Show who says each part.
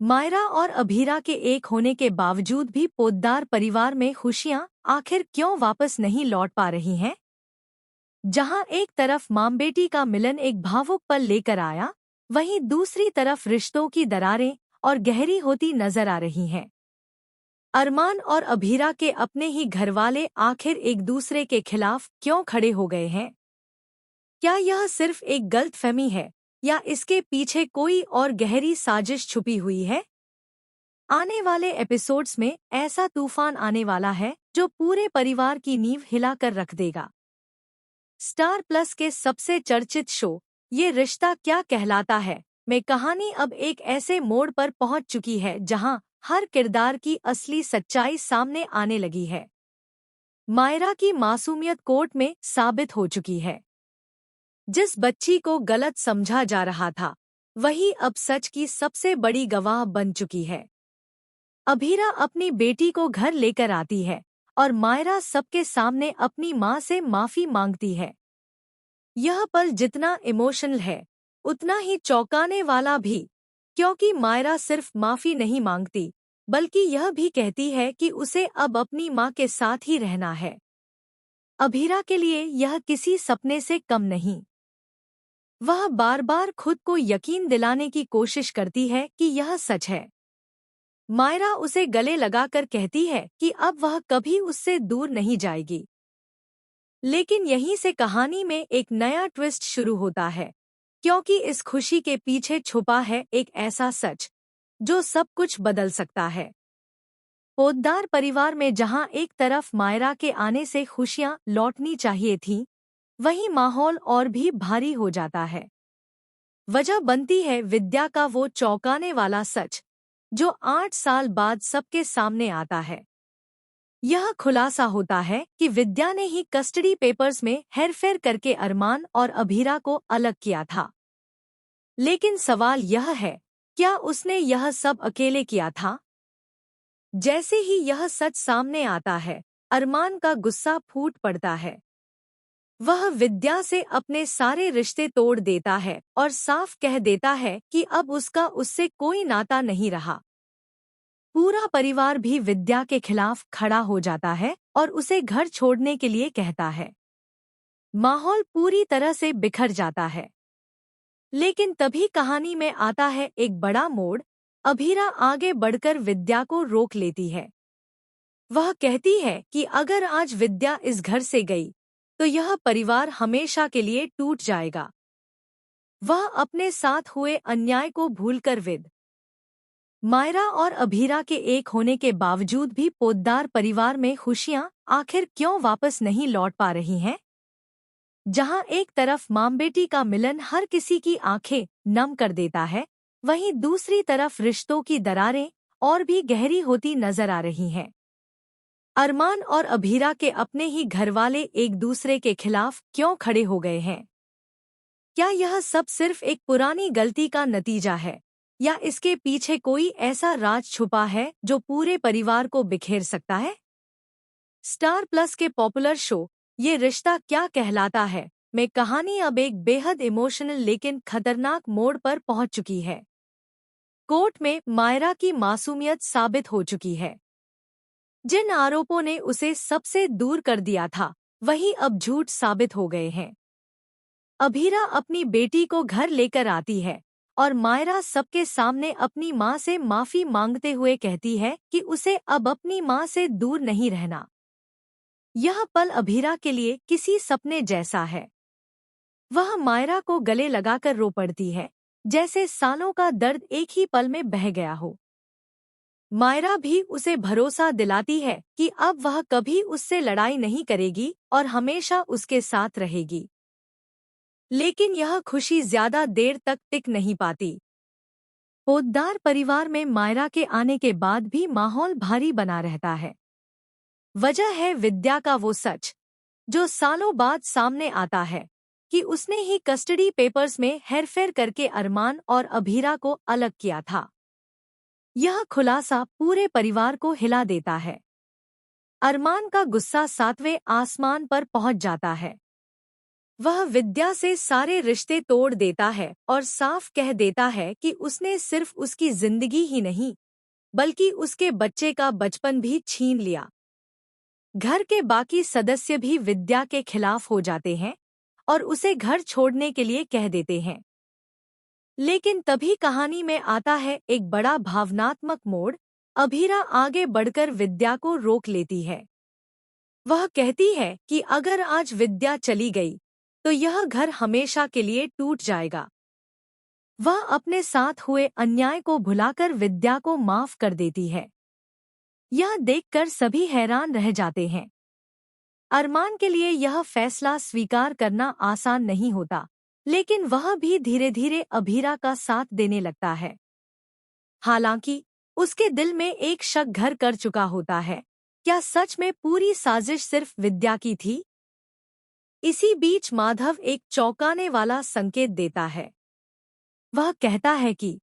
Speaker 1: मायरा और अभीरा के एक होने के बावजूद भी पोद्दार परिवार में खुशियां आखिर क्यों वापस नहीं लौट पा रही हैं? जहां एक तरफ मां बेटी का मिलन एक भावुक पल लेकर आया, वहीं दूसरी तरफ रिश्तों की दरारें और गहरी होती नजर आ रही हैं। अरमान और अभीरा के अपने ही घरवाले आखिर एक दूसरे के खिलाफ क्यों खड़े हो गए हैं? क्या यह सिर्फ एक गलतफहमी है या इसके पीछे कोई और गहरी साजिश छुपी हुई है? आने वाले एपिसोड्स में ऐसा तूफान आने वाला है जो पूरे परिवार की नींव हिलाकर रख देगा। स्टार प्लस के सबसे चर्चित शो ये रिश्ता क्या कहलाता है में कहानी अब एक ऐसे मोड़ पर पहुंच चुकी है जहां हर किरदार की असली सच्चाई सामने आने लगी है। मायरा की मासूमियत कोर्ट में साबित हो चुकी है। जिस बच्ची को गलत समझा जा रहा था, वही अब सच की सबसे बड़ी गवाह बन चुकी है। अभीरा अपनी बेटी को घर लेकर आती है और मायरा सबके सामने अपनी मां से माफी मांगती है। यह पल जितना इमोशनल है, उतना ही चौंकाने वाला भी, क्योंकि मायरा सिर्फ माफी नहीं मांगती, बल्कि यह भी कहती है कि उसे अब अपनी मां के साथ ही रहना है। अभीरा के लिए यह किसी सपने से कम नहीं। वह बार बार खुद को यकीन दिलाने की कोशिश करती है कि यह सच है। मायरा उसे गले लगाकर कहती है कि अब वह कभी उससे दूर नहीं जाएगी। लेकिन यहीं से कहानी में एक नया ट्विस्ट शुरू होता है, क्योंकि इस खुशी के पीछे छुपा है एक ऐसा सच जो सब कुछ बदल सकता है। पोद्दार परिवार में जहां एक तरफ मायरा के आने से खुशियां लौटनी चाहिए थीं, वहीं माहौल और भी भारी हो जाता है। वजह बनती है विद्या का वो चौंकाने वाला सच जो 8 साल बाद सबके सामने आता है। यह खुलासा होता है कि विद्या ने ही कस्टडी पेपर्स में हेरफेर करके अरमान और अभीरा को अलग किया था। लेकिन सवाल यह है, क्या उसने यह सब अकेले किया था? जैसे ही यह सच सामने आता है, अरमान का गुस्सा फूट पड़ता है। वह विद्या से अपने सारे रिश्ते तोड़ देता है और साफ कह देता है कि अब उसका उससे कोई नाता नहीं रहा। पूरा परिवार भी विद्या के खिलाफ खड़ा हो जाता है और उसे घर छोड़ने के लिए कहता है। माहौल पूरी तरह से बिखर जाता है। लेकिन तभी कहानी में आता है एक बड़ा मोड़। अभीरा आगे बढ़कर विद्या को रोक लेती है। वह कहती है कि अगर आज विद्या इस घर से गई, तो यह परिवार हमेशा के लिए टूट जाएगा। वह अपने साथ हुए अन्याय को भूलकर मायरा और अभीरा के एक होने के बावजूद भी पोद्दार परिवार में खुशियां आखिर क्यों वापस नहीं लौट पा रही हैं? जहां एक तरफ मां बेटी का मिलन हर किसी की आंखें नम कर देता है, वहीं दूसरी तरफ रिश्तों की दरारें और भी गहरी होती नजर आ रही हैं। अरमान और अभीरा के अपने ही घरवाले एक दूसरे के खिलाफ क्यों खड़े हो गए हैं? क्या यह सब सिर्फ एक पुरानी गलती का नतीजा है, या इसके पीछे कोई ऐसा राज छुपा है जो पूरे परिवार को बिखेर सकता है? स्टार प्लस के पॉपुलर शो ये रिश्ता क्या कहलाता है में कहानी अब एक बेहद इमोशनल लेकिन खतरनाक मोड़ पर पहुंच चुकी है। कोर्ट में मायरा की मासूमियत साबित हो चुकी है। जिन आरोपों ने उसे सबसे दूर कर दिया था, वही अब झूठ साबित हो गए हैं। अभीरा अपनी बेटी को घर लेकर आती है और मायरा सबके सामने अपनी मां से माफी मांगते हुए कहती है कि उसे अब अपनी मां से दूर नहीं रहना। यह पल अभीरा के लिए किसी सपने जैसा है। वह मायरा को गले लगाकर रो पड़ती है, जैसे सालों का दर्द एक ही पल में बह गया हो। मायरा भी उसे भरोसा दिलाती है कि अब वह कभी उससे लड़ाई नहीं करेगी और हमेशा उसके साथ रहेगी। लेकिन यह खुशी ज्यादा देर तक टिक नहीं पाती। पोद्दार परिवार में मायरा के आने के बाद भी माहौल भारी बना रहता है। वजह है विद्या का वो सच जो सालों बाद सामने आता है कि उसने ही कस्टडी पेपर्स में हेरफेर करके अरमान और अभीरा को अलग किया था। यह खुलासा पूरे परिवार को हिला देता है। अरमान का गुस्सा 7वें आसमान पर पहुंच जाता है। वह विद्या से सारे रिश्ते तोड़ देता है और साफ कह देता है कि उसने सिर्फ उसकी जिंदगी ही नहीं बल्कि उसके बच्चे का बचपन भी छीन लिया। घर के बाकी सदस्य भी विद्या के खिलाफ हो जाते हैं और उसे घर छोड़ने के लिए कह देते हैं। लेकिन तभी कहानी में आता है एक बड़ा भावनात्मक मोड़। अभीरा आगे बढ़कर विद्या को रोक लेती है। वह कहती है कि अगर आज विद्या चली गई तो यह घर हमेशा के लिए टूट जाएगा। वह अपने साथ हुए अन्याय को भुलाकर विद्या को माफ कर देती है। यह देखकर सभी हैरान रह जाते हैं। अरमान के लिए यह फैसला स्वीकार करना आसान नहीं होता, लेकिन वह भी धीरे धीरे अभीरा का साथ देने लगता है। हालांकि उसके दिल में एक शक घर कर चुका होता है, क्या सच में पूरी साजिश सिर्फ विद्या की थी? इसी बीच माधव एक चौंकाने वाला संकेत देता है। वह कहता है कि